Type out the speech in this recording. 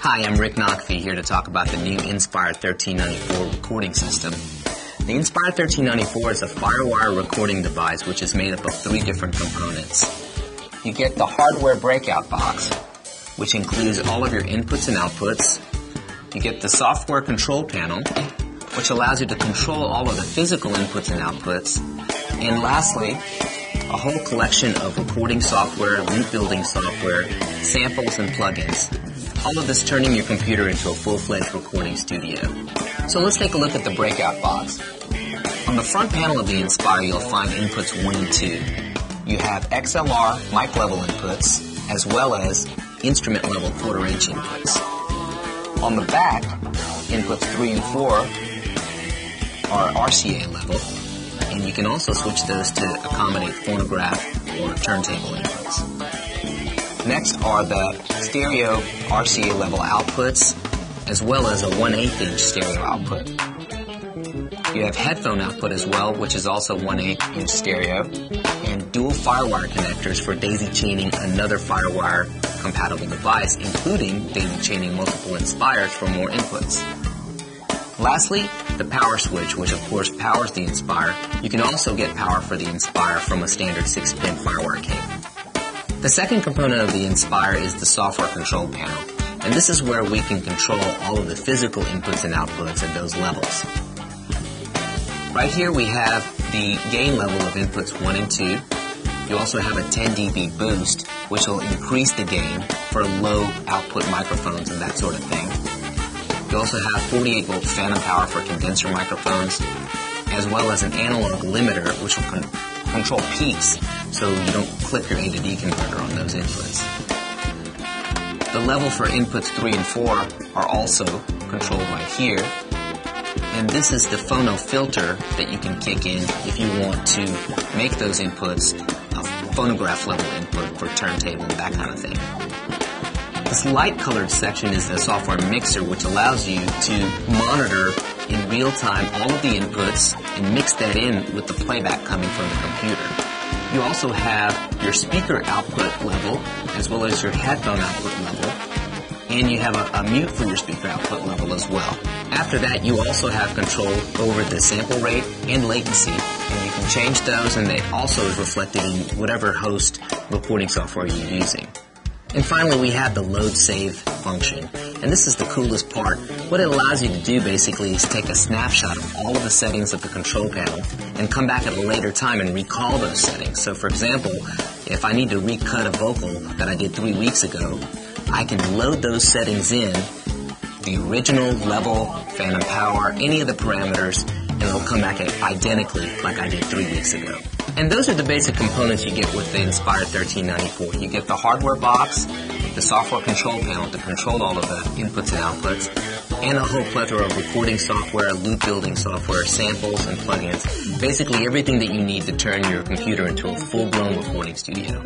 Hi, I'm Rick Knockfee here to talk about the new Inspire 1394 recording system. The Inspire 1394 is a FireWire recording device which is made up of three different components. You get the hardware breakout box, which includes all of your inputs and outputs. You get the software control panel, which allows you to control all of the physical inputs and outputs. And lastly, a whole collection of recording software, loop building software, samples, and plugins. All of this turning your computer into a full-fledged recording studio. So let's take a look at the breakout box. On the front panel of the Inspire, you'll find inputs 1 and 2. You have XLR mic level inputs, as well as instrument level quarter-inch inputs. On the back, inputs 3 and 4 are RCA level, and you can also switch those to accommodate phonograph or turntable inputs. Next are the stereo RCA level outputs, as well as a 1/8 inch stereo output. You have headphone output as well, which is also 1/8 inch stereo, and dual FireWire connectors for daisy chaining another FireWire compatible device, including daisy chaining multiple Inspires for more inputs. Lastly, the power switch, which of course powers the Inspire. You can also get power for the Inspire from a standard 6-pin FireWire cable. The second component of the Inspire is the software control panel, and this is where we can control all of the physical inputs and outputs at those levels. Right here we have the gain level of inputs 1 and 2. You also have a 10 dB boost, which will increase the gain for low output microphones and that sort of thing. You also have 48 volt phantom power for condenser microphones, as well as an analog limiter, which will control peaks so you don't clip your A to D converter on those inputs. The level for inputs 3 and 4 are also controlled right here. And this is the phono filter that you can kick in if you want to make those inputs a phonograph level input for turntable, that kind of thing. This light colored section is the software mixer, which allows you to monitor in real time all of the inputs and mix that in with the playback coming from the computer. You also have your speaker output level as well as your headphone output level, and you have a mute for your speaker output level as well. After that, you also have control over the sample rate and latency, and you can change those, and it also is reflected in whatever host recording software you're using. And finally, we have the load save function. And this is the coolest part. What it allows you to do basically is take a snapshot of all of the settings of the control panel and come back at a later time and recall those settings. So for example, if I need to recut a vocal that I did 3 weeks ago, I can load those settings in, the original level, phantom power, any of the parameters, and it'll come back identically like I did 3 weeks ago. And those are the basic components you get with the Inspire 1394. You get the hardware box, the software control panel to control all of the inputs and outputs, and a whole plethora of recording software, loop building software, samples, and plugins. Basically everything that you need to turn your computer into a full-blown recording studio.